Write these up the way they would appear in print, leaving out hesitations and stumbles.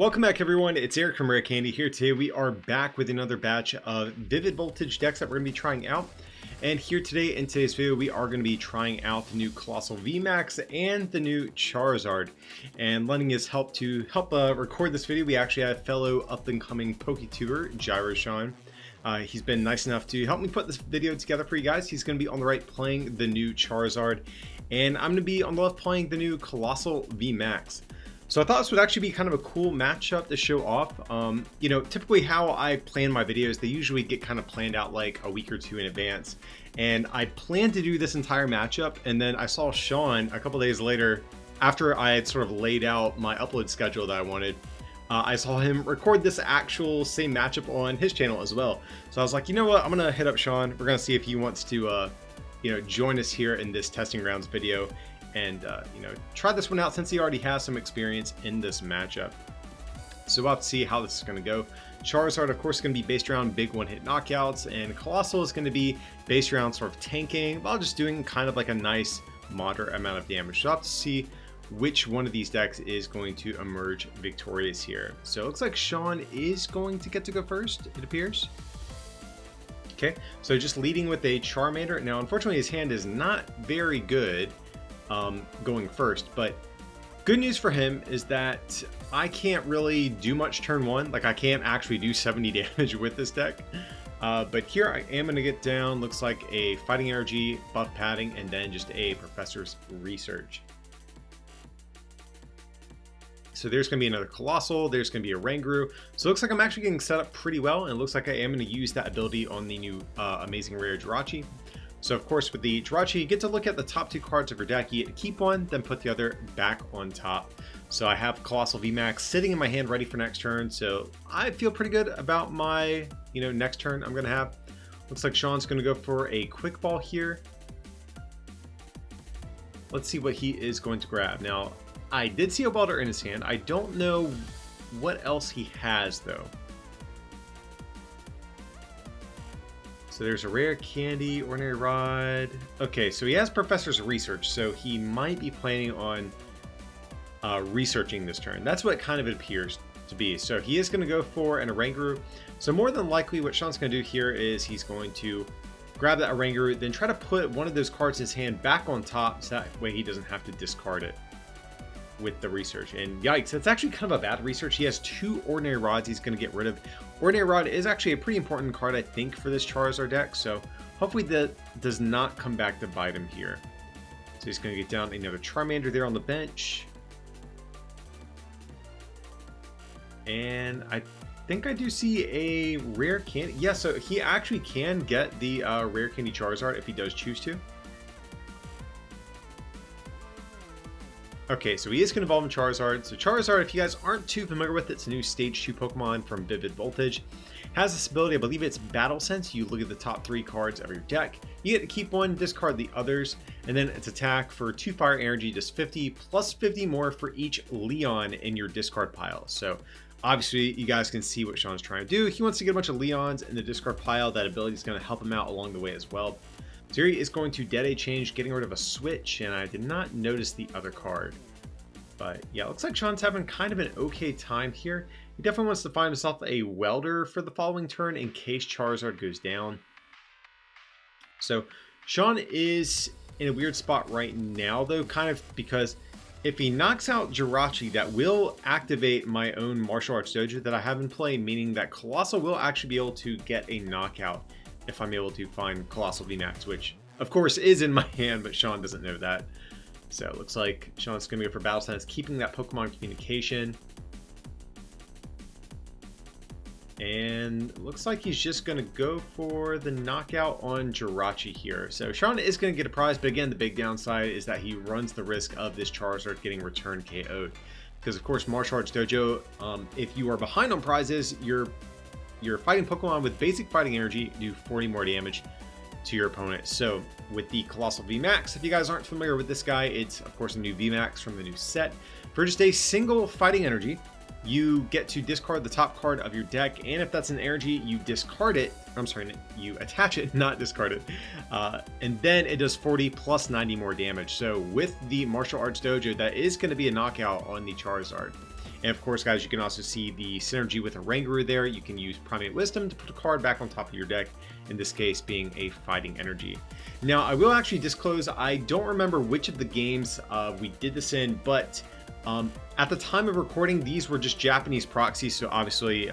Welcome back everyone, it's Eric from Rare Candy here. Today we are back with another batch of Vivid Voltage decks that we're going to be trying out. And here today in today's video we are going to be trying out the new Coalossal VMAX and the new Charizard. And lending his help to record this video, we actually have fellow up-and-coming PokeTuber, Gyro Sean. He's been nice enough to help me put this video together for you guys. He's going to be on the right playing the new Charizard, and I'm going to be on the left playing the new Coalossal VMAX. So I thought this would actually be kind of a cool matchup to show off. Typically how I plan my videos, they usually get kind of planned out like a week or two in advance. And I planned to do this entire matchup, and then I saw Sean a couple days later, after I had sort of laid out my upload schedule that I wanted, I saw him record this actual same matchup on his channel as well. So I was like, you know what, I'm gonna hit up Sean. We're gonna see if he wants to join us here in this testing rounds video and try this one out, since he already has some experience in this matchup. So we'll have to see how this is going to go. Charizard, of course, is going to be based around big one-hit knockouts, and Coalossal is going to be based around sort of tanking while just doing kind of like a nice moderate amount of damage. So we'll have to see which one of these decks is going to emerge victorious here. So it looks like Sean is going to get to go first, it appears. Okay, so just leading with a Charmander. Now, unfortunately, his hand is not very good going first, but good news for him is that I can't really do much turn one. Like, I can't actually do 70 damage with this deck, but here I am going to get down, looks like a Fighting Energy, buff padding, and then just a Professor's Research. So there's going to be another Coalossal, there's going to be a Ranguru. So it looks like I'm actually getting set up pretty well, and it looks like I am going to use that ability on the new Amazing Rare Jirachi. So of course with the Jirachi, you get to look at the top two cards of your deck. You get to keep one, then put the other back on top. So I have Coalossal VMAX sitting in my hand ready for next turn. So I feel pretty good about my next turn I'm going to have. Looks like Sean's going to go for a Quick Ball here. Let's see what he is going to grab. Now, I did see a Welder in his hand. I don't know what else he has though. So there's a Rare Candy, Ordinary Rod. Okay, so he has Professor's Research, so he might be planning on researching this turn. That's what kind of it appears to be. So he is going to go for an Oranguru. So more than likely what Sean's going to do here is he's going to grab that Oranguru, then try to put one of those cards in his hand back on top, so that way he doesn't have to discard it with the Research. And yikes, it's actually kind of a bad Research. He has two Ordinary Rods he's going to get rid of. Ordinary Rod is actually a pretty important card, I think, for this Charizard deck, so hopefully that does not come back to bite him here. So he's going to get down another Charmander there on the bench. And I think I do see a Rare Candy. Yeah, so he actually can get the Rare Candy Charizard if he does choose to. Okay, so he is going to evolve in Charizard. So Charizard, if you guys aren't too familiar with it, it's a new Stage 2 Pokemon from Vivid Voltage. Has this ability, I believe it's Battle Sense. You look at the top three cards of your deck. You get to keep one, discard the others, and then its attack for 2 Fire Energy does 50, plus 50 more for each Leon in your discard pile. So obviously, you guys can see what Sean's trying to do. He wants to get a bunch of Leons in the discard pile. That ability is going to help him out along the way as well. So here he is going to Dead Change, getting rid of a Switch, and I did not notice the other card. But yeah, it looks like Sean's having kind of an okay time here. He definitely wants to find himself a Welder for the following turn in case Charizard goes down. So Sean is in a weird spot right now though, kind of because if he knocks out Jirachi, that will activate my own Martial Arts Dojo that I have in play, meaning that Coalossal will actually be able to get a knockout if I'm able to find Coalossal VMAX, which of course is in my hand, but Sean doesn't know that. So it looks like Sean's going to go for Battle Sense, keeping that Pokemon communication. And looks like he's just going to go for the knockout on Jirachi here. So Sean is going to get a prize, but again, the big downside is that he runs the risk of this Charizard getting return KO'd. Because of course, Martial Arts Dojo, if you are behind on prizes, you're fighting Pokemon with basic fighting energy, do 40 more damage to your opponent. So with the Coalossal VMAX, if you guys aren't familiar with this guy, it's of course a new VMAX from the new set. For just a single fighting energy, you get to discard the top card of your deck, and if that's an energy, you discard it. I'm sorry, you attach it, not discard it. And then it does 40 plus 90 more damage. So with the Martial Arts Dojo, that is going to be a knockout on the Charizard. And of course, guys, you can also see the synergy with a Rangaroo there. You can use Primate Wisdom to put a card back on top of your deck, in this case being a Fighting Energy. Now, I will actually disclose, I don't remember which of the games we did this in, but at the time of recording, these were just Japanese proxies, so obviously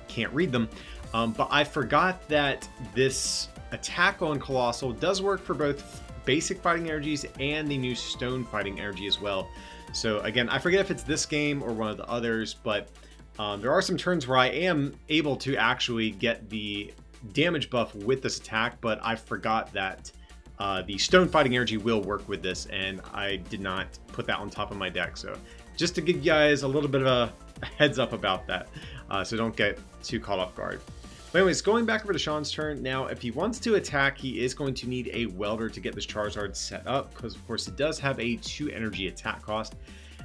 can't read them. But I forgot that this attack on Coalossal does work for both basic fighting energies and the new stone fighting energy as well. So again, I forget if it's this game or one of the others, but there are some turns where I am able to actually get the damage buff with this attack, but I forgot that the stone fighting energy will work with this, and I did not put that on top of my deck. So just to give you guys a little bit of a heads up about that, so don't get too caught off guard. But anyways, going back over to Sean's turn. Now, if he wants to attack, he is going to need a Welder to get this Charizard set up, because of course it does have a 2 energy attack cost.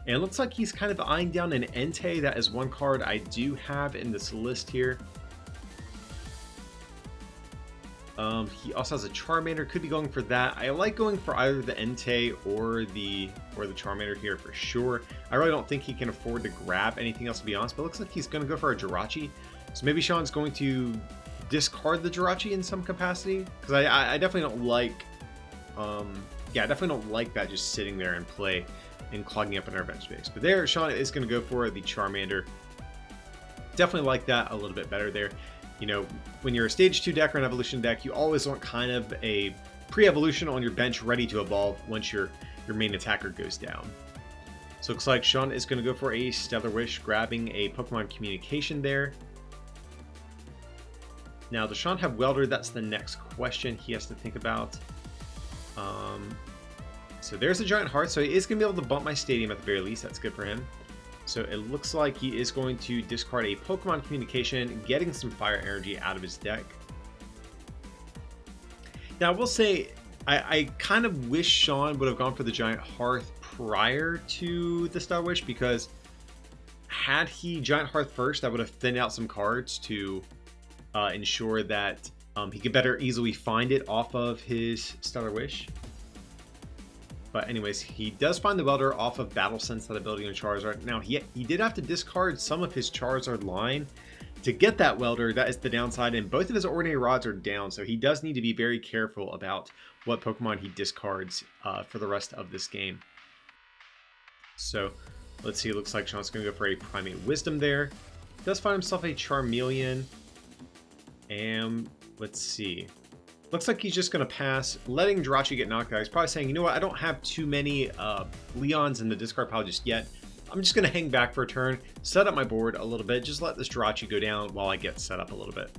And it looks like he's kind of eyeing down an Entei. That is one card I do have in this list here. He also has a Charmander, could be going for that. I like going for either the Entei or the Charmander here for sure. I really don't think he can afford to grab anything else, to be honest, but it looks like he's going to go for a Jirachi. So maybe Sean's going to discard the Jirachi in some capacity, because I definitely don't like, yeah, I definitely don't like that just sitting there in play and clogging up an bench space. But there, Sean is going to go for the Charmander. Definitely like that a little bit better there. You know, when you're a stage 2 deck or an evolution deck, you always want kind of a pre-evolution on your bench ready to evolve once your main attacker goes down. So it looks like Sean is going to go for a Stellar Wish, grabbing a Pokemon Communication there. Now, does Sean have Welder? That's the next question he has to think about. So there's a Giant Heart, so he is going to be able to bump my Stadium at the very least. That's good for him. So it looks like he is going to discard a Pokemon Communication, getting some Fire Energy out of his deck. Now, I will say, I kind of wish Sean would have gone for the Giant Hearth prior to the Star Wish, because had he Giant Hearth first, that would have thinned out some cards to ensure that he could better easily find it off of his Stellar Wish. But anyways, he does find the Welder off of Battle Sense, that ability on Charizard. Now, he did have to discard some of his Charizard line to get that Welder. That is the downside, and both of his Ordinary Rods are down, so he does need to be very careful about what Pokemon he discards for the rest of this game. So let's see, it looks like Sean's going to go for a Primate Wisdom there. He does find himself a Charmeleon. And let's see. Looks like he's just going to pass, letting Jirachi get knocked out. He's probably saying, you know what, I don't have too many Leons in the discard pile just yet. I'm just going to hang back for a turn, set up my board a little bit, just let this Jirachi go down while I get set up a little bit.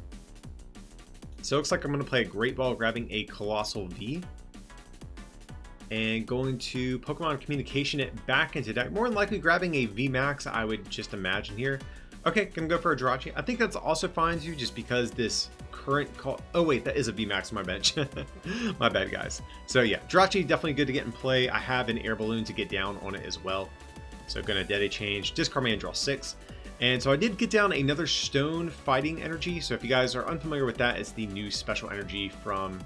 So it looks like I'm going to play a Great Ball, grabbing a Coalossal V. And going to Pokemon Communication it back into deck. More than likely grabbing a VMAX, I would just imagine here. Okay, gonna go for a Jirachi. I think that's also fine too, just because this current call. Oh wait, that is a VMAX on my bench. My bad, guys. So yeah, Jirachi definitely good to get in play. I have an Air Balloon to get down on it as well. So gonna Dede change, discard my and draw 6. And so I did get down another Stone Fighting Energy. So if you guys are unfamiliar with that, it's the new special energy from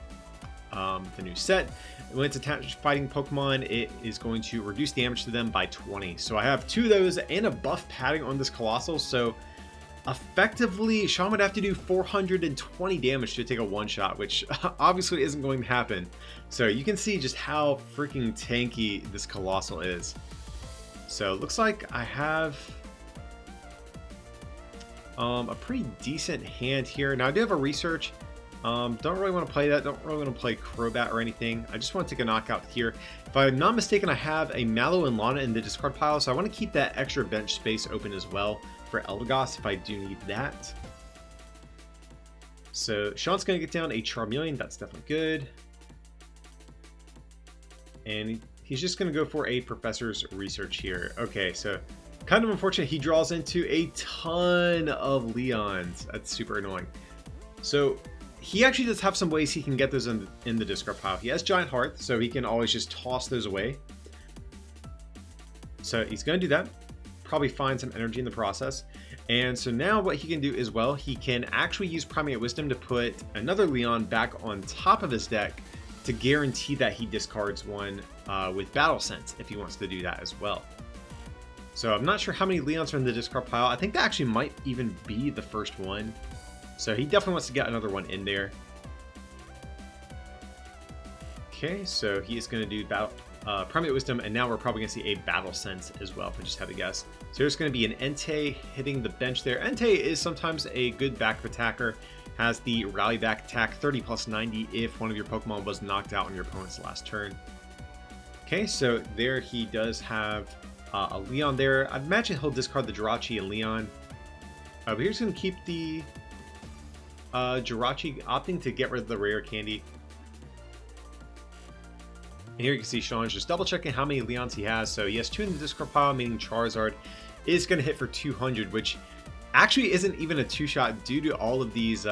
the new set. When it's attached to fighting Pokemon, it is going to reduce damage to them by 20. So I have 2 of those and a buff padding on this Coalossal. So effectively, Sean would have to do 420 damage to take a one-shot, which obviously isn't going to happen. So you can see just how freaking tanky this Coalossal is. So it looks like I have a pretty decent hand here. Now I do have a Research. Don't really want to play that. Don't really want to play Crobat or anything. I just want to take a knockout here. If I'm not mistaken, I have a Mallow and Lana in the discard pile, so I want to keep that extra bench space open as well for Eldegoss if I do need that. So Sean's going to get down a Charmeleon. That's definitely good. And he's just going to go for a Professor's Research here. Okay, so kind of unfortunate. He draws into a ton of Leons. That's super annoying. So he actually does have some ways he can get those in the discard pile. He has Giant Hearth, so he can always just toss those away. So he's going to do that. Probably find some energy in the process. And so now what he can do as well, he can actually use Primate Wisdom to put another Leon back on top of his deck to guarantee that he discards one with Battle Sense if he wants to do that as well. So I'm not sure how many Leons are in the discard pile. I think that actually might even be the first one. So he definitely wants to get another one in there. Okay, so he is going to do Battle Primate Wisdom, and now we're probably going to see a Battle Sense as well, if I just had to guess. So there's going to be an Entei hitting the bench there. Entei is sometimes a good backup attacker. Has the Rally Back attack 30 plus 90 if one of your Pokemon was knocked out on your opponent's last turn. Okay, so there he does have a Leon there. I imagine he'll discard the Jirachi and Leon. But he's going to keep the Jirachi, opting to get rid of the rare candy. And here you can see Sean's just double checking how many Leons he has. So he has 2 in the discard pile, meaning Charizard is going to hit for 200, which actually isn't even a 2-shot due to all of these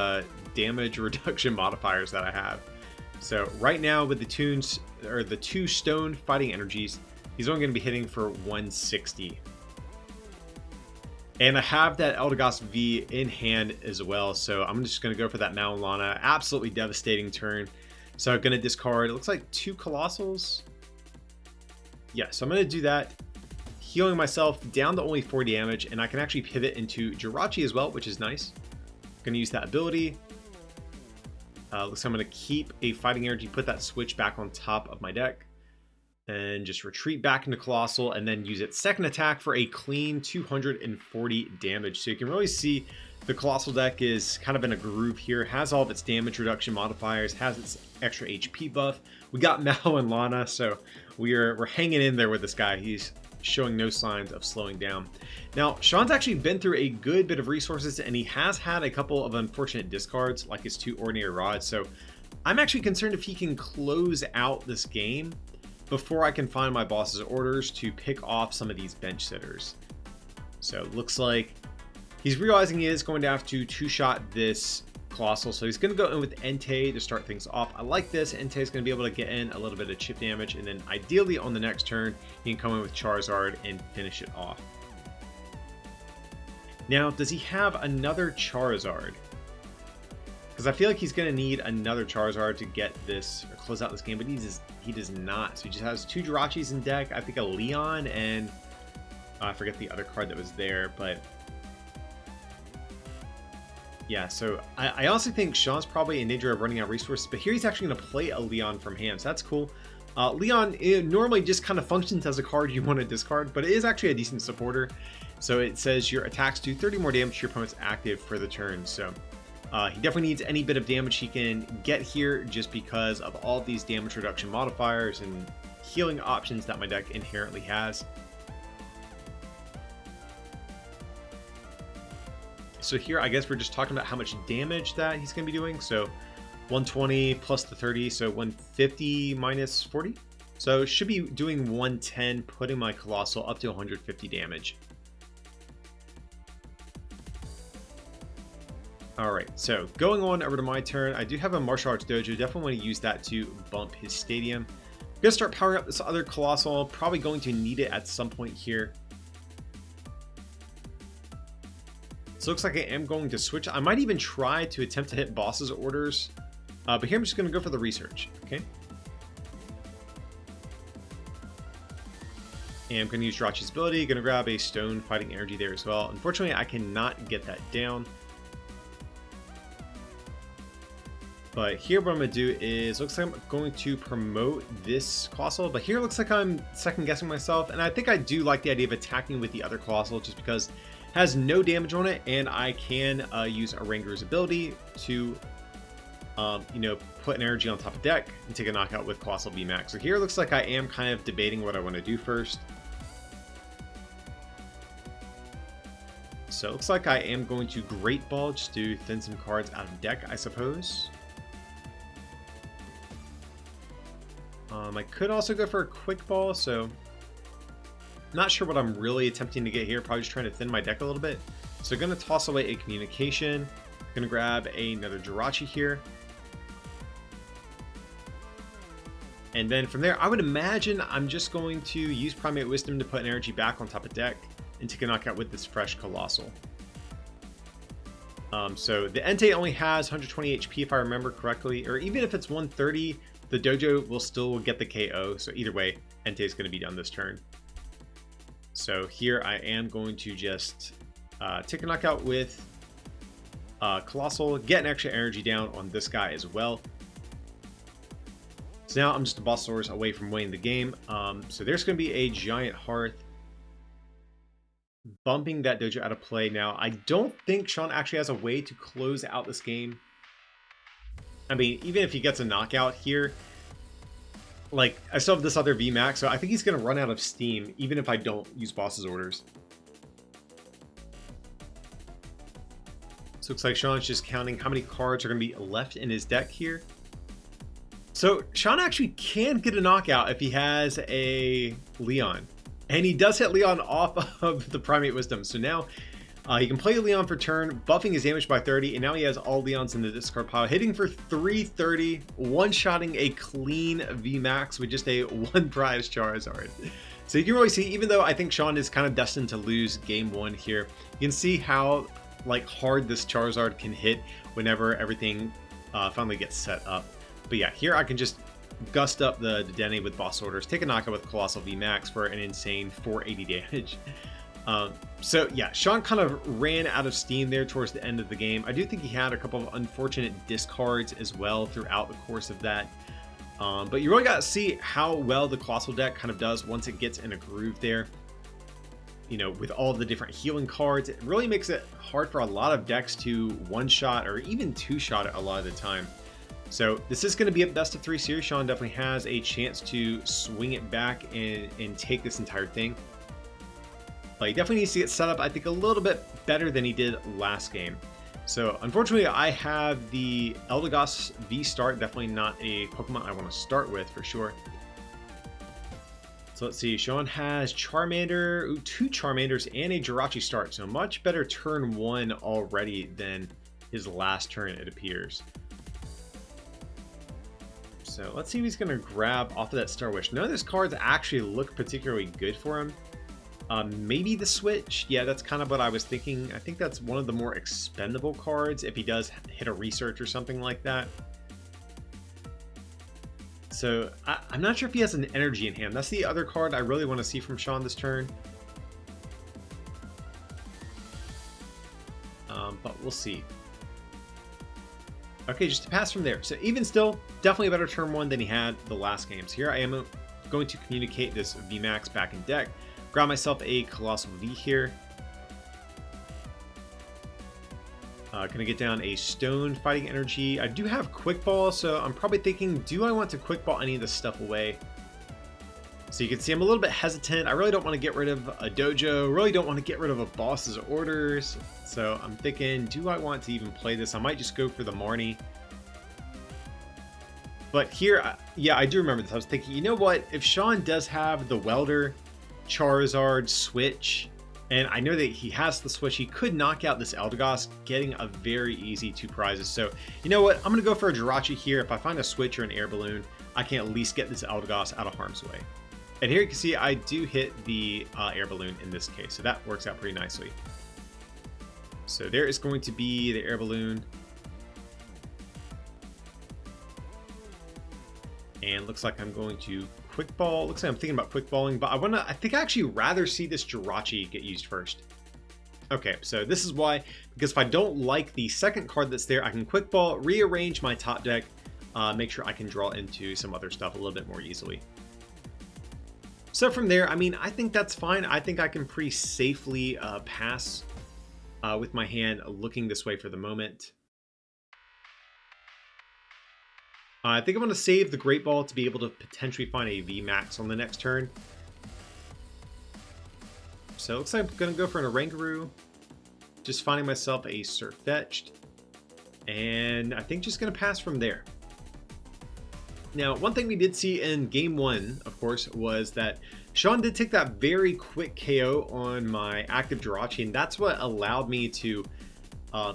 damage reduction modifiers that I have. So right now with the tunes, or the 2 stone fighting energies, he's only going to be hitting for 160. And I have that Eldegoss V in hand as well, so I'm just going to go for that Mallow Lana. Absolutely devastating turn. So I'm going to discard, it looks like 2 Coalossals. Yeah, so I'm going to do that. Healing myself down to only 4 damage, and I can actually pivot into Jirachi as well, which is nice. I'm going to use that ability. Looks like I'm going to keep a fighting energy, put that switch back on top of my deck, and just retreat back into Coalossal, and then use its second attack for a clean 240 damage. So you can really see the Coalossal deck is kind of in a groove here, has all of its damage reduction modifiers, has its extra HP buff. We got Mallow and Lana, so we're hanging in there with this guy. He's showing no signs of slowing down. Now, Sean's actually been through a good bit of resources, and he has had a couple of unfortunate discards, like his 2 Ordinary Rods. So I'm actually concerned if he can close out this game before I can find my boss's orders to pick off some of these bench sitters. So it looks like he's realizing he is going to have to 2-shot this Coalossal, so he's going to go in with Entei to start things off. I like this. Entei is going to be able to get in a little bit of chip damage, and then ideally on the next turn, he can come in with Charizard and finish it off. Now, does he have another Charizard? Because I feel like he's going to need another Charizard to get this, or close out this game, but he does not. So he just has 2 Jirachis in deck, I think a Leon, and I forget the other card that was there, but yeah, so I honestly think Sean's probably in danger of running out of resources, but here he's actually going to play a Leon from hand, so that's cool. Leon normally just kind of functions as a card you want to discard, but it is actually a decent supporter. So it says your attacks do 30 more damage to your opponent's active for the turn, so he definitely needs any bit of damage he can get here just because of all these damage reduction modifiers and healing options that my deck inherently has. So here, I guess we're just talking about how much damage that he's going to be doing. So 120 plus the 30, so 150 minus 40. So should be doing 110, putting my Coalossal up to 150 damage. All right, so going on over to my turn, I do have a Martial Arts Dojo. Definitely want to use that to bump his stadium. I'm going to start powering up this other Coalossal. Probably going to need it at some point here. So it looks like I am going to switch. I might even try to attempt to hit boss's orders. But here I'm just going to go for the research. Okay. And I'm going to use Jirachi's ability. Going to grab a stone fighting energy there as well. Unfortunately, I cannot get that down. But here what I'm going to do is, looks like I'm going to promote this Coalossal. But here it looks like I'm second guessing myself. And I think I do like the idea of attacking with the other Coalossal just because has no damage on it, and I can use Aranguru's ability to, put an energy on top of deck and take a knockout with Coalossal VMAX. So here it looks like I am kind of debating what I want to do first. So it looks like I am going to Great Ball just to thin some cards out of deck, I suppose. I could also go for a Quick Ball, so not sure what I'm really attempting to get here. Probably just trying to thin my deck a little bit. So going to toss away a Communication. Going to grab another Jirachi here. And then from there, I would imagine I'm just going to use Primate Wisdom to put energy back on top of deck and take a knockout with this fresh Coalossal. So the Entei only has 120 HP if I remember correctly, or even if it's 130, the Dojo will still get the KO. So either way, Entei is going to be done this turn. So here I am going to just take a knockout with Coalossal, get an extra energy down on this guy as well. So now I'm just a boss source away from winning the game. So there's going to be a giant hearth, bumping that dojo out of play. Now I don't think Sean actually has a way to close out this game. I mean, even if he gets a knockout here, like, I still have this other VMAX, so I think he's going to run out of steam, even if I don't use boss's orders. So it looks like Sean's just counting how many cards are going to be left in his deck here. So Sean actually can get a knockout if he has a Leon. And he does hit Leon off of the Primate Wisdom. So now he can play Leon for turn, buffing his damage by 30, and now he has all Leons in the discard pile, hitting for 330, one-shotting a clean VMAX with just a one prize Charizard. So you can really see, even though I think Sean is kind of destined to lose game one here, you can see how like hard this Charizard can hit whenever everything finally gets set up. But yeah, here I can just gust up the Dene with boss orders, take a knockout with Coalossal VMAX for an insane 480 damage. So yeah, Sean kind of ran out of steam there towards the end of the game. I do think he had a couple of unfortunate discards as well throughout the course of that. But you really got to see how well the Coalossal deck kind of does once it gets in a groove there. You know, with all the different healing cards, it really makes it hard for a lot of decks to one-shot or even two-shot it a lot of the time. So this is going to be a best of 3 series. Sean definitely has a chance to swing it back and take this entire thing. But he definitely needs to get set up, I think, a little bit better than he did last game. So unfortunately, I have the Eldegoss V-Start, definitely not a Pokemon I want to start with for sure. So let's see, Sean has Charmander, 2 Charmanders, and a Jirachi start. So much better turn 1 already than his last turn, it appears. So let's see if he's going to grab off of that Star Wish. None of those cards actually look particularly good for him. Maybe the Switch. Yeah, that's kind of what I was thinking. I think that's one of the more expendable cards if he does hit a Research or something like that. So I'm not sure if he has an Energy in hand. That's the other card I really want to see from Sean this turn. But we'll see. Okay, just to pass from there. So even still, definitely a better turn 1 than he had the last game. So here I am going to communicate this VMAX back in deck. Grab myself a Coalossal V here. Gonna get down a Stone Fighting Energy. I do have Quick Ball, so I'm probably thinking, do I want to Quick Ball any of this stuff away? So you can see I'm a little bit hesitant. I really don't want to get rid of a Dojo. Really don't want to get rid of a boss's orders. So I'm thinking, do I want to even play this? I might just go for the Marnie. But here, yeah, I do remember this. I was thinking, you know what? If Sean does have the Welder, Charizard, Switch, and I know that he has the Switch, he could knock out this Eldegoss, getting a very easy 2 prizes. So, you know what? I'm going to go for a Jirachi here. If I find a Switch or an Air Balloon, I can at least get this Eldegoss out of harm's way. And here you can see I do hit the Air Balloon in this case, so that works out pretty nicely. So there is going to be the Air Balloon. And looks like I'm going to Quick Ball. Looks like I'm thinking about Quick Balling, but I think I actually rather see this Jirachi get used first. Okay, so this is why, because if I don't like the second card that's there, I can Quick Ball, rearrange my top deck, make sure I can draw into some other stuff a little bit more easily. So from there, I mean, I think that's fine. I think I can pretty safely pass with my hand looking this way for the moment. I think I'm going to save the Great Ball to be able to potentially find a VMAX on the next turn. So it looks like I'm going to go for an Oranguru. Just finding myself a Surfetched. And I think just going to pass from there. Now, one thing we did see in game 1, of course, was that Sean did take that very quick KO on my active Jirachi, and that's what allowed me to,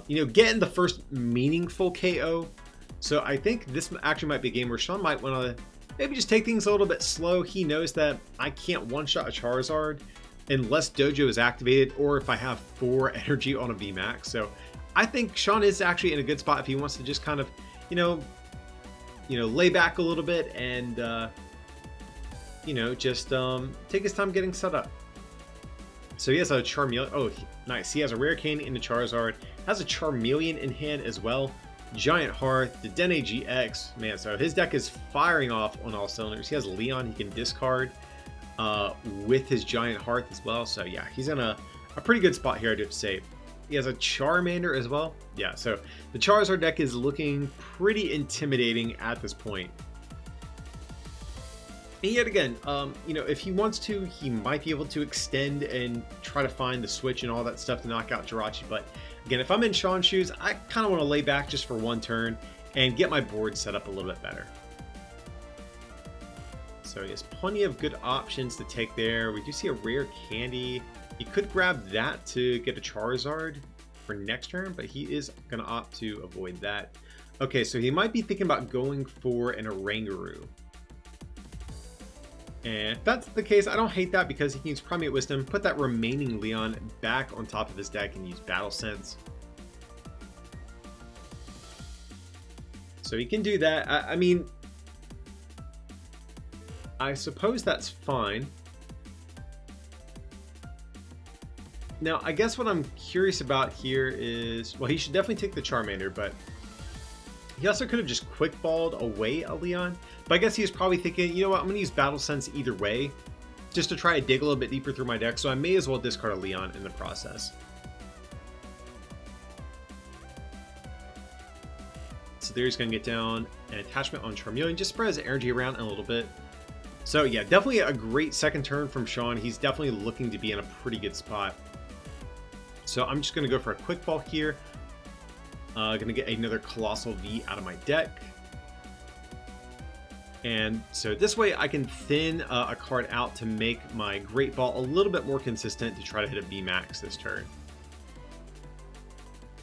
get in the first meaningful KO. So I think this actually might be a game where Sean might want to maybe just take things a little bit slow. He knows that I can't one-shot a Charizard unless Dojo is activated or if I have 4 energy on a VMAX. So I think Sean is actually in a good spot if he wants to just kind of, lay back a little bit and, just take his time getting set up. So he has a Charmeleon. Oh, nice. He has a rare candy in the Charizard. Has a Charmeleon in hand as well. Giant Hearth, the Dene GX. Man, so his deck is firing off on all cylinders. He has Leon he can discard with his Giant Hearth as well. So yeah, he's in a pretty good spot here, I do have to say. He has a Charmander as well. Yeah, so the Charizard deck is looking pretty intimidating at this point. And yet again, you know, if he wants to, he might be able to extend and try to find the switch and all that stuff to knock out Jirachi. But again, if I'm in Sean's shoes, I kind of want to lay back just for one turn and get my board set up a little bit better. So he has plenty of good options to take there. We do see a rare candy. He could grab that to get a Charizard for next turn, but he is going to opt to avoid that. Okay, so he might be thinking about going for an Oranguru. And if that's the case, I don't hate that because he can use Primate Wisdom, put that remaining Leon back on top of his deck and use Battle Sense. So he can do that. I mean, I suppose that's fine. Now, I guess what I'm curious about here is, well, he should definitely take the Charmander, but he also could have just quick balled away a Leon. But I guess he was probably thinking, you know what, I'm going to use Battle Sense either way, just to try to dig a little bit deeper through my deck, so I may as well discard a Leon in the process. So there he's going to get down an attachment on Charmeleon, just spread his energy around a little bit. So yeah, definitely a great second turn from Sean. He's definitely looking to be in a pretty good spot. So I'm just going to go for a quick ball here. Going to get another Coalossal V out of my deck. And so this way I can thin a card out to make my Great Ball a little bit more consistent to try to hit a VMAX this turn.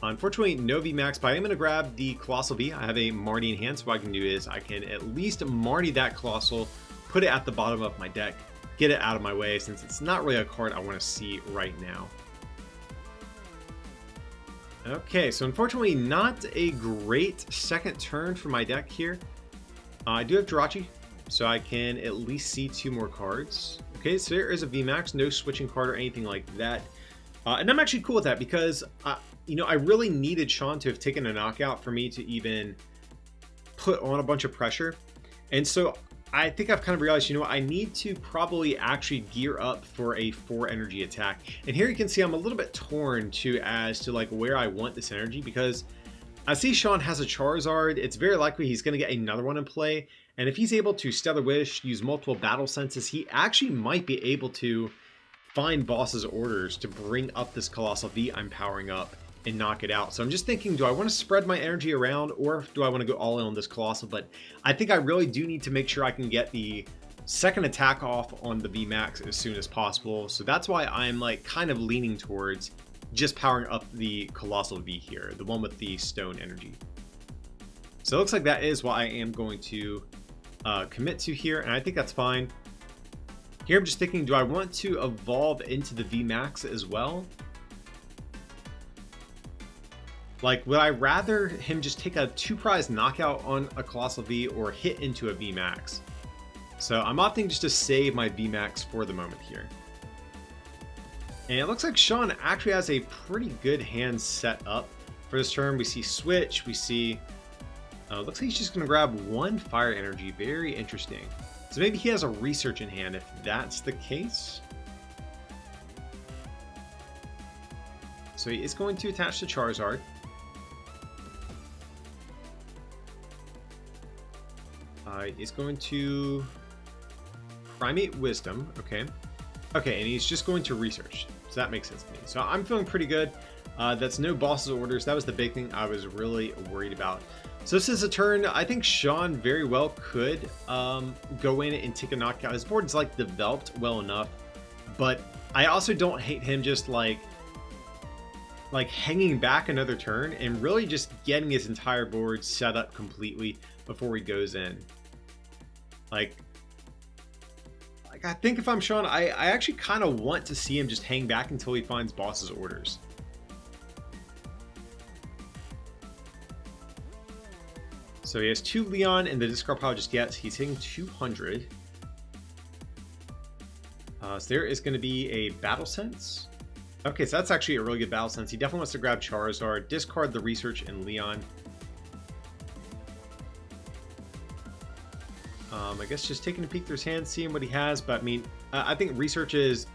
Unfortunately, no VMAX, but I am going to grab the Coalossal V. I have a Marnie in hand, so what I can do is I can at least Marnie that Coalossal, put it at the bottom of my deck, get it out of my way since it's not really a card I want to see right now. Okay, so unfortunately not a great second turn for my deck here. I do have Jirachi, so I can at least see two more cards. Okay, so there is a VMAX, no switching card or anything like that. And I'm actually cool with that because, you know, I really needed Sean to have taken a knockout for me to even put on a bunch of pressure. And so I think I've kind of realized, you know what, I need to probably actually gear up for a 4 energy attack. And here you can see I'm a little bit torn as to like where I want this energy, because I see Sean has a Charizard. It's very likely he's going to get another one in play. And if he's able to Stellar Wish, use multiple battle senses, he actually might be able to find boss's orders to bring up this Coalossal V I'm powering up and knock it out. So I'm just thinking, do I want to spread my energy around or do I want to go all in on this Coalossal? But I think I really do need to make sure I can get the second attack off on the VMAX as soon as possible. So that's why I'm like kind of leaning towards just powering up the Coalossal V here, the one with the stone energy. So it looks like that is what I am going to commit to here, and I think that's fine. Here I'm just thinking, do I want to evolve into the VMAX as well? Like, would I rather him just take a 2-prize knockout on a Coalossal V or hit into a VMAX? So I'm opting just to save my VMAX for the moment here. And it looks like Sean actually has a pretty good hand set up for this turn. We see Switch, we see... looks like he's just going to grab 1 Fire Energy. Very interesting. So maybe he has a Research in hand if that's the case. So he is going to attach the Charizard. He's going to Primate Wisdom. Okay. Okay, and he's just going to Research. So that makes sense to me. So I'm feeling pretty good. That's no boss's orders. That was the big thing I was really worried about. So this is a turn I think Sean very well could go in and take a knockout. His board is like developed well enough, but I also don't hate him just like hanging back another turn and really just getting his entire board set up completely before he goes in. Like I think if I'm Sean, I actually kind of want to see him just hang back until he finds boss's orders. So he has 2 Leon and the discard pile just gets. He's hitting 200. So there is going to be a Battle Sense. Okay, so that's actually a really good Battle Sense. He definitely wants to grab Charizard, discard the Research and Leon. I guess just taking a peek through his hand, seeing what he has. But I mean, I think Research is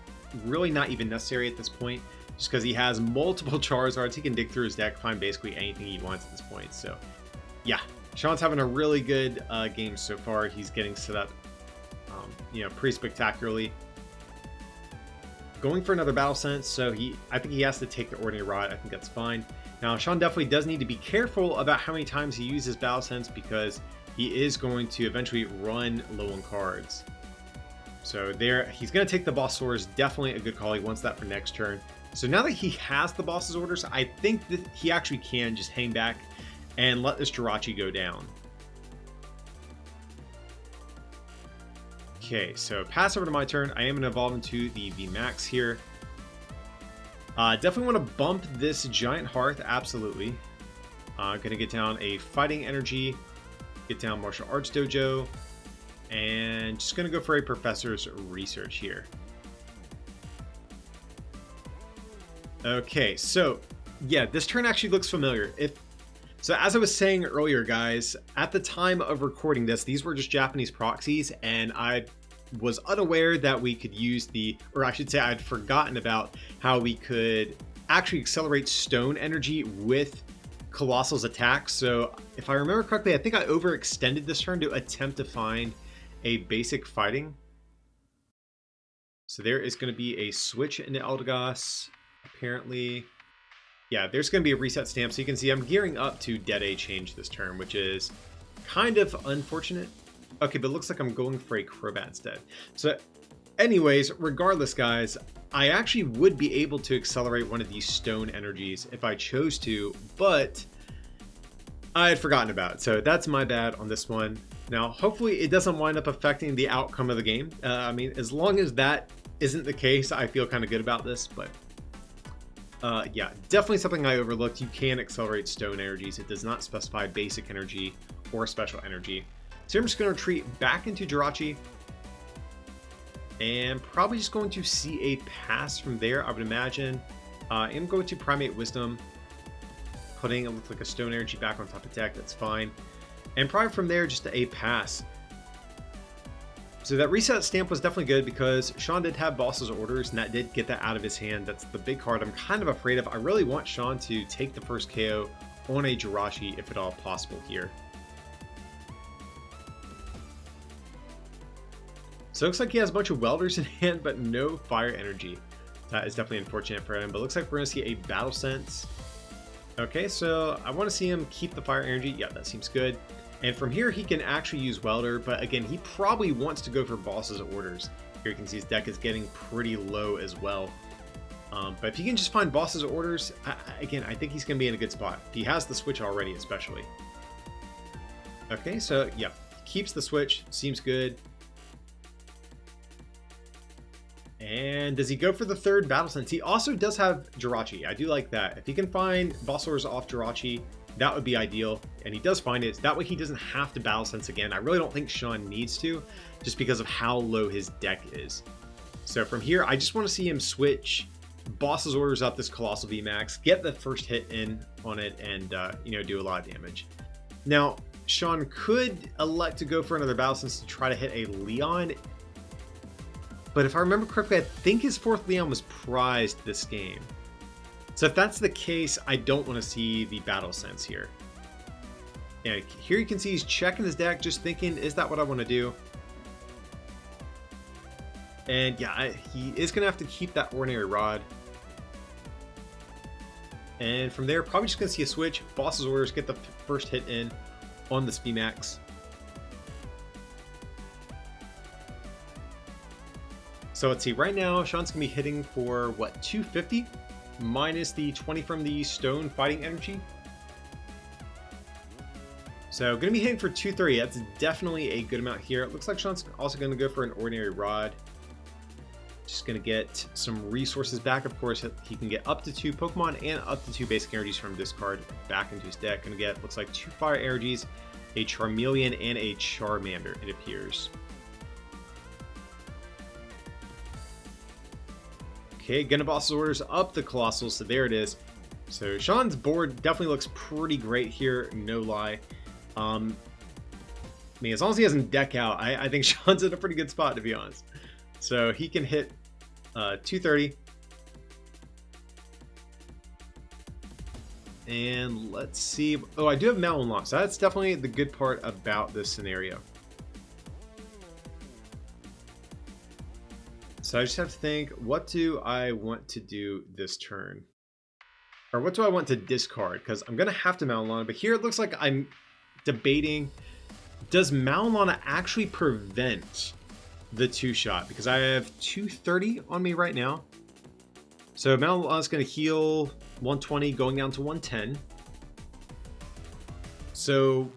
really not even necessary at this point, just because he has multiple Charizards. He can dig through his deck, find basically anything he wants at this point. So yeah, Sean's having a really good game so far. He's getting set up, pretty spectacularly. Going for another Battle Sense, so I think he has to take the Ordinary Rod. I think that's fine. Now, Sean definitely does need to be careful about how many times he uses Battle Sense, because he is going to eventually run low on cards. So there, he's going to take the Boss Orders. Definitely a good call. He wants that for next turn. So now that he has the Boss's Orders, I think that he actually can just hang back and let this Jirachi go down. Okay, so pass over to my turn. I am going to evolve into the VMAX here. Definitely want to bump this Giant Hearth, absolutely. Going to get down a Fighting Energy, get down Martial Arts Dojo, and just going to go for a Professor's Research here. Okay, so yeah, this turn actually looks familiar. So as I was saying earlier, guys, at the time of recording this, these were just Japanese proxies, and I was unaware that we could use or I should say I'd forgotten about how we could actually accelerate stone energy with Coalossal's attack. So if I remember correctly, I think I overextended this turn to attempt to find a basic fighting. So there is going to be a switch into Eldegoss, apparently. Yeah, there's going to be a reset stamp. So you can see I'm gearing up to Dead A change this turn, which is kind of unfortunate. Okay, but it looks like I'm going for a Crobat instead. So anyways, regardless, guys, I actually would be able to accelerate one of these stone energies if I chose to, but I had forgotten about it. So that's my bad on this one. Now, hopefully it doesn't wind up affecting the outcome of the game. I mean, as long as that isn't the case, I feel kind of good about this, but yeah, definitely something I overlooked. You can accelerate stone energies. It does not specify basic energy or special energy. So I'm just going to retreat back into Jirachi, and probably just going to see a pass from there, I would imagine. I'm going to Primate Wisdom, putting it looks like a stone energy back on top of deck. That's fine. And probably from there, just a pass. So that reset stamp was definitely good, because Sean did have Boss's Orders, and that did get that out of his hand. That's the big card I'm kind of afraid of. I really want Sean to take the first KO on a Jirachi, if at all possible here. So it looks like he has a bunch of Welders in hand, but no Fire Energy. That is definitely unfortunate for him, but it looks like we're going to see a Battle Sense. Okay, so I want to see him keep the Fire Energy. Yeah, that seems good. And from here, he can actually use Welder, but again, he probably wants to go for Boss's Orders. Here you can see his deck is getting pretty low as well. But if he can just find Boss's Orders, again, I think he's going to be in a good spot. He has the switch already, especially. Okay, so yeah, keeps the switch. Seems good. And does he go for the third Battle Sense? He also does have Jirachi. I do like that. If he can find Boss Orders off Jirachi, that would be ideal. And he does find it. That way he doesn't have to Battle Sense again. I really don't think Sean needs to, just because of how low his deck is. So from here, I just want to see him switch Boss's Orders up this Coalossal VMAX, get the first hit in on it, and do a lot of damage. Now, Sean could elect to go for another Battle Sense to try to hit a Leon. But if I remember correctly, I think his fourth Leon was prized this game. So if that's the case, I don't want to see the Battle Sense here. And here you can see he's checking his deck, just thinking, is that what I want to do? And yeah, he is going to have to keep that Ordinary Rod. And from there, probably just going to see a switch. Boss's Orders, get the first hit in on this VMAX. So let's see, right now, Sean's going to be hitting for, what, 250? Minus the 20 from the Stone Fighting Energy. So going to be hitting for 230. That's definitely a good amount here. It looks like Sean's also going to go for an Ordinary Rod. Just going to get some resources back. Of course, he can get up to 2 Pokemon and up to 2 basic energies from this card back into his deck. Going to get, looks like, 2 Fire Energies, a Charmeleon, and a Charmander, it appears. Okay, gonna boss orders up the Coalossal, so there it is. So Sean's board definitely looks pretty great here, no lie. I mean, as long as he doesn't deck out, I think Sean's in a pretty good spot, to be honest. So he can hit 230. And let's see. Oh, I do have Mallow Lana, so that's definitely the good part about this scenario. So I just have to think, what do I want to do this turn? Or what do I want to discard? Because I'm going to have to Mallow Lana, but here it looks like I'm debating, does Mallow Lana actually prevent the 2-shot? Because I have 230 on me right now. So Mallow Lana is going to heal 120, going down to 110. So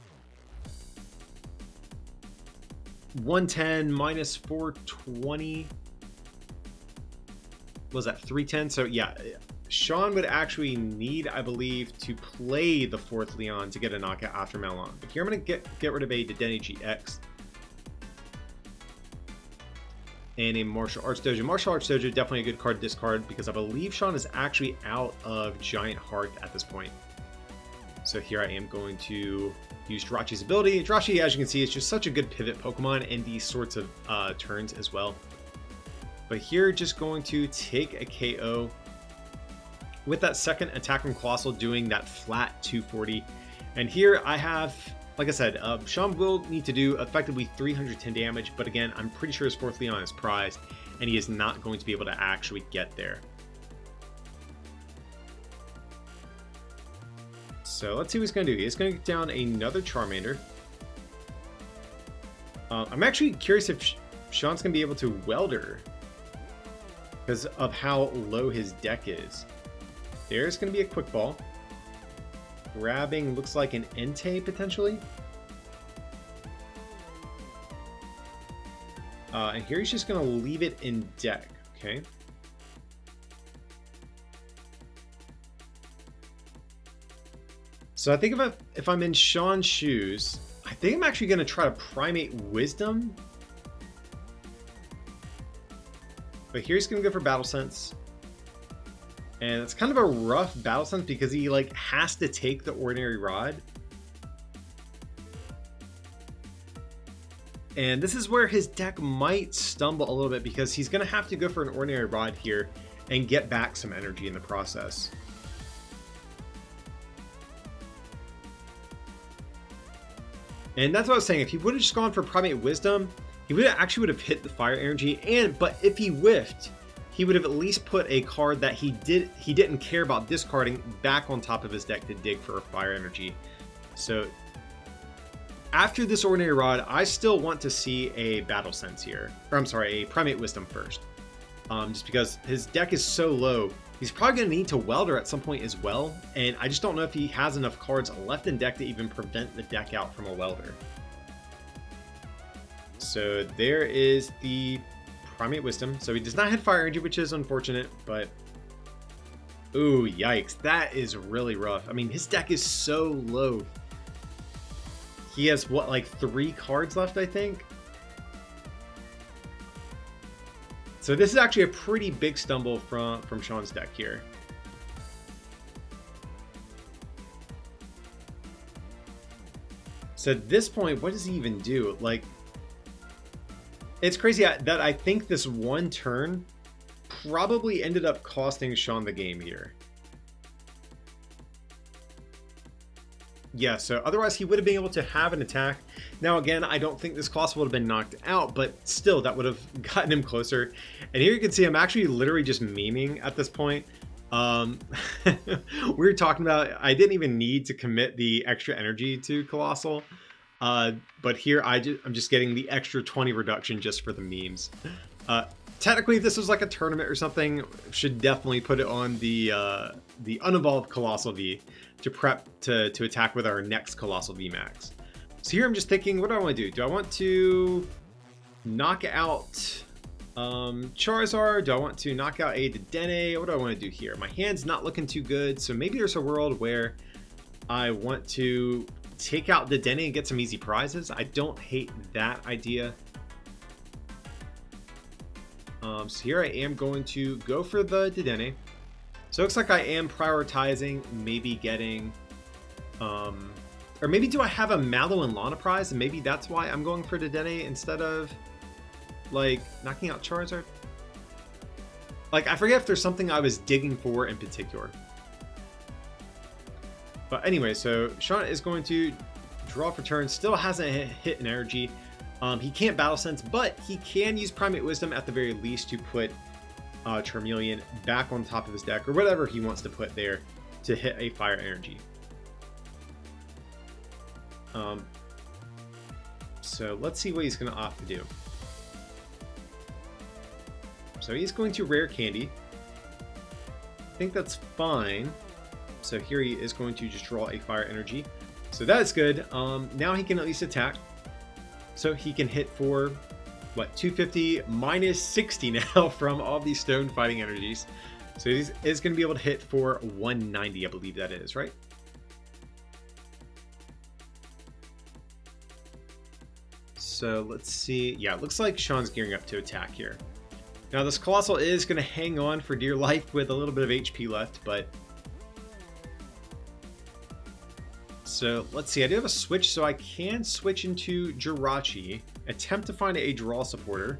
110 minus 420. Was that 310? So yeah, Sean would actually need, I believe, to play the 4th Leon to get a knockout after Mallow Lana. But here I'm going to get rid of a Dedenne GX. And a Martial Arts Dojo. Martial Arts Dojo, definitely a good card to discard because I believe Sean is actually out of Giant Heart at this point. So here I am going to use Jirachi's ability. Jirachi, as you can see, is just such a good pivot Pokemon in these sorts of turns as well. But here, just going to take a KO with that second attack from Coalossal doing that flat 240. And here I have, like I said, Sean will need to do effectively 310 damage, but again, I'm pretty sure his 4th Leon is prized, and he is not going to be able to actually get there. So let's see what he's going to do. He's going to get down another Charmander. I'm actually curious if Sean's going to be able to Welder because of how low his deck is. There's going to be a Quick Ball. Grabbing looks like an Entei potentially. And here he's just going to leave it in deck. Okay. So I think if I'm in Sean's shoes, I think I'm actually going to try to Primate Wisdom. But here he's going to go for Battle Sense. And it's kind of a rough Battle Sense because he like has to take the Ordinary Rod. And this is where his deck might stumble a little bit because he's going to have to go for an Ordinary Rod here and get back some energy in the process. And that's what I was saying. If he would have just gone for Primate Wisdom, he would have hit the Fire Energy. But if he whiffed, he would have at least put a card that he didn't care about discarding back on top of his deck to dig for a Fire Energy. So after this Ordinary Rod, I still want to see a Battle Sense here. Or I'm sorry, a Primate Wisdom first. Just because his deck is so low, he's probably going to need to Welder at some point as well. And I just don't know if he has enough cards left in deck to even prevent the deck out from a Welder. So there is the Primate Wisdom. So he does not hit Fire Energy, which is unfortunate, but ooh, yikes. That is really rough. I mean, his deck is so low. He has what, like 3 cards left, I think? So this is actually a pretty big stumble from Sean's deck here. So at this point, what does he even do? Like, it's crazy that I think this one turn probably ended up costing Sean the game here. Yeah, so otherwise he would have been able to have an attack. Now again, I don't think this Coalossal would have been knocked out, but still that would have gotten him closer. And here you can see I'm actually literally just memeing at this point. We were talking about, I didn't even need to commit the extra energy to Coalossal. But here I'm just getting the extra 20 reduction just for the memes. Technically, if this was like a tournament or something, should definitely put it on the unevolved Coalossal V to prep to attack with our next Coalossal VMAX. So here I'm just thinking, what do I want to do? Do I want to knock out Charizard? Do I want to knock out a Dedenne? What do I want to do here? My hand's not looking too good, so maybe there's a world where I want to take out Dedenne and get some easy prizes. I don't hate that idea. So here I am going to go for the Dedenne. So it looks like I am prioritizing maybe getting, or maybe do I have a Mallow and Lana prize, and maybe that's why I'm going for Dedenne instead of like knocking out Charizard. Like, I forget if there's something I was digging for in particular. But anyway, so Sean is going to draw for turn. Still hasn't hit an energy. He can't Battle Sense, but he can use Primate Wisdom at the very least to put Charmeleon back on top of his deck, or whatever he wants to put there to hit a Fire Energy. So let's see what he's going to opt to do. So he's going to Rare Candy. I think that's fine. So here he is going to just draw a Fire Energy. So that is good. Now he can at least attack. So he can hit for, what, 250 minus 60 now from all these Stone Fighting Energies. So he is going to be able to hit for 190, I believe that is, right? So let's see. Yeah, it looks like Sean's gearing up to attack here. Now this Coalossal is going to hang on for dear life with a little bit of HP left, but... So let's see, I do have a switch, so I can switch into Jirachi, attempt to find a draw supporter.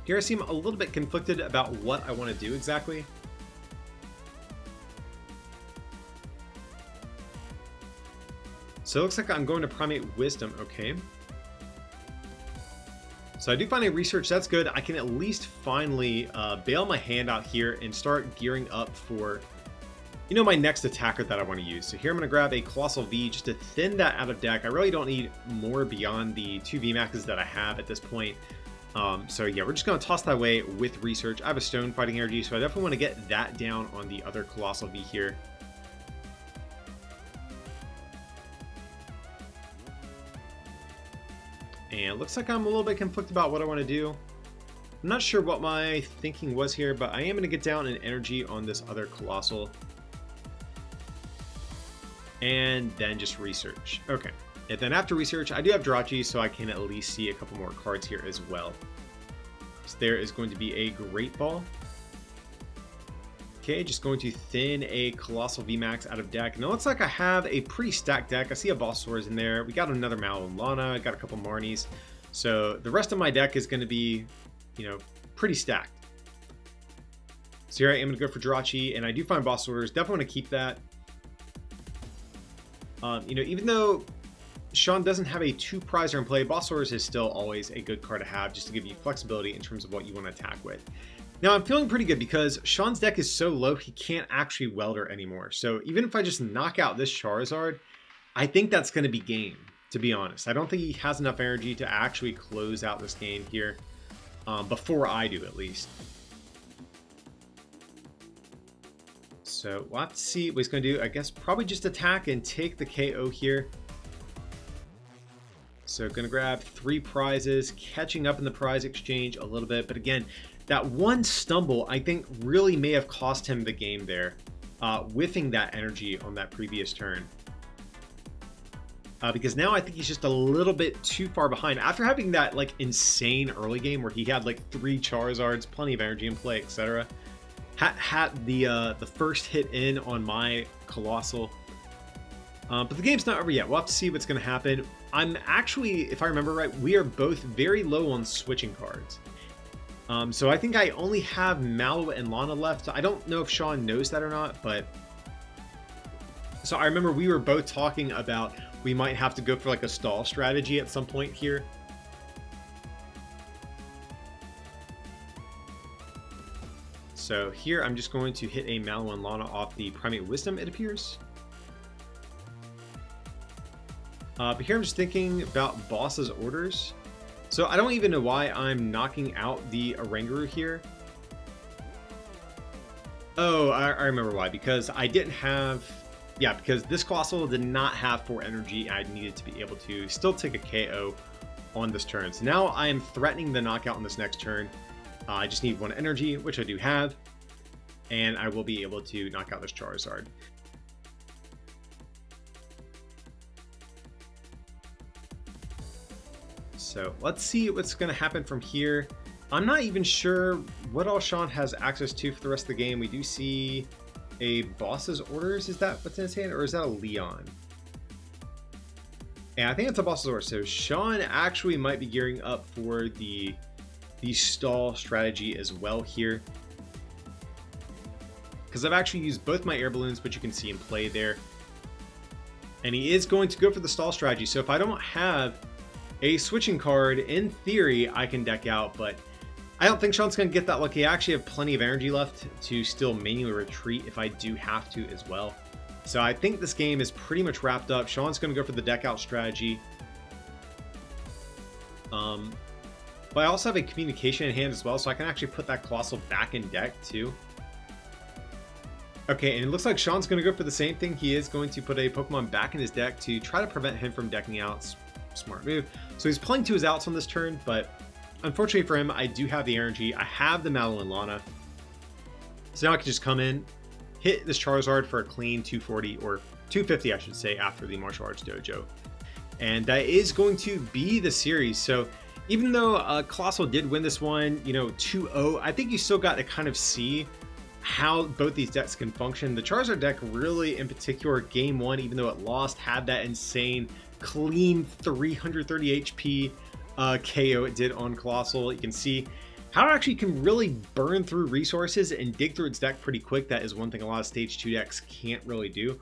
Here I seem a little bit conflicted about what I want to do exactly. So it looks like I'm going to Primate Wisdom, okay. So I do find a Research, that's good. I can at least finally bail my hand out here and start gearing up for, you know, my next attacker that I want to use. So here I'm going to grab a Coalossal V just to thin that out of deck. I really don't need more beyond the 2 VMAXs that I have at this point. So yeah, we're just going to toss that away with Research. I have a Stone Fighting Energy, so I definitely want to get that down on the other Coalossal V here. And it looks like I'm a little bit conflicted about what I want to do. I'm not sure what my thinking was here, but I am going to get down an energy on this other Coalossal. And then just Research. Okay. And then after Research, I do have Jirachi, so I can at least see a couple more cards here as well. So there is going to be a Great Ball. Okay, just going to thin a Coalossal VMAX out of deck. And it looks like I have a pretty stacked deck. I see a Bulbasaur's in there. We got another Mallow Lana. I got a couple Marnies. So the rest of my deck is going to be, you know, pretty stacked. So here I am going to go for Jirachi, and I do find Bulbasaur's. Definitely want to keep that. You know, even though Sean doesn't have a 2-prizer in play, Bulbasaur's is still always a good card to have just to give you flexibility in terms of what you want to attack with. Now, I'm feeling pretty good because Sean's deck is so low, he can't actually Welder anymore. So even if I just knock out this Charizard, I think that's going to be game, to be honest. I don't think he has enough energy to actually close out this game here, before I do, at least. So we'll have to see what he's going to do. I guess probably just attack and take the KO here. So going to grab 3 prizes, catching up in the prize exchange a little bit. But again, that one stumble, I think, really may have cost him the game there, whiffing that energy on that previous turn. Because now I think he's just a little bit too far behind. After having that like insane early game where he had like 3 Charizards, plenty of energy in play, etc. Had the first hit in on my Coalossal. But the game's not over yet. We'll have to see what's going to happen. I'm actually, if I remember right, we are both very low on switching cards. So I think I only have Mallow and Lana left. I don't know if Sean knows that or not, but... So I remember we were both talking about we might have to go for like a stall strategy at some point here. So here I'm just going to hit a Mallow and Lana off the Primate Wisdom, it appears. But here I'm just thinking about boss's orders. So I don't even know why I'm knocking out the Oranguru here. Oh, I remember why. Because I didn't have... Yeah, because this Coalossal did not have 4 energy. I needed to be able to still take a KO on this turn. So now I am threatening the knockout on this next turn. I just need 1 energy, which I do have. And I will be able to knock out this Charizard. So let's see what's going to happen from here. I'm not even sure what all Sean has access to for the rest of the game. We do see a boss's orders. Is that what's in his hand, or is that a Leon? Yeah, I think it's a boss's order. So Sean actually might be gearing up for the stall strategy as well here, because I've actually used both my air balloons, but you can see him play there. And he is going to go for the stall strategy. So if I don't have a switching card, in theory, I can deck out, but I don't think Sean's going to get that lucky. I actually have plenty of energy left to still manually retreat if I do have to as well. So I think this game is pretty much wrapped up. Sean's going to go for the deck out strategy. But I also have a communication in hand as well, so I can actually put that Coalossal back in deck too. Okay, and it looks like Sean's going to go for the same thing. He is going to put a Pokemon back in his deck to try to prevent him from decking out. Smart move. So he's playing to his outs on this turn, but unfortunately for him, I do have the energy. I have the Mallow Lana. So now I can just come in, hit this Charizard for a clean 240, or 250 I should say, after the Martial Arts Dojo. And that is going to be the series. So even though Coalossal did win this one, 2-0, I think you still got to kind of see how both these decks can function. The Charizard deck really, in particular, game one, even though it lost, had that insane clean 330 HP KO it did on Coalossal. You can see how it actually can really burn through resources and dig through its deck pretty quick. That is one thing a lot of stage 2 decks can't really do.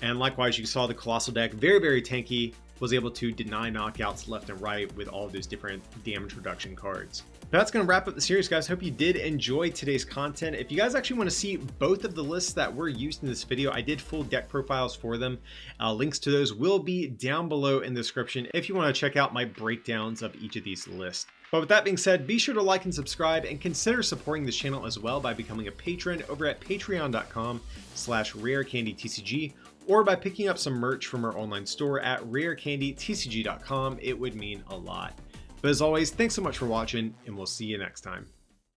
And likewise, you saw the Coalossal deck, very, very tanky, was able to deny knockouts left and right with all of those different damage reduction cards. That's going to wrap up the series, guys. Hope you did enjoy today's content. If you guys actually want to see both of the lists that were used in this video, I did full deck profiles for them. Links to those will be down below in the description if you want to check out my breakdowns of each of these lists. But with that being said, be sure to like and subscribe, and consider supporting this channel as well by becoming a patron over at patreon.com/rarecandytcg, or by picking up some merch from our online store at rarecandytcg.com. It would mean a lot. But as always, thanks so much for watching, and we'll see you next time.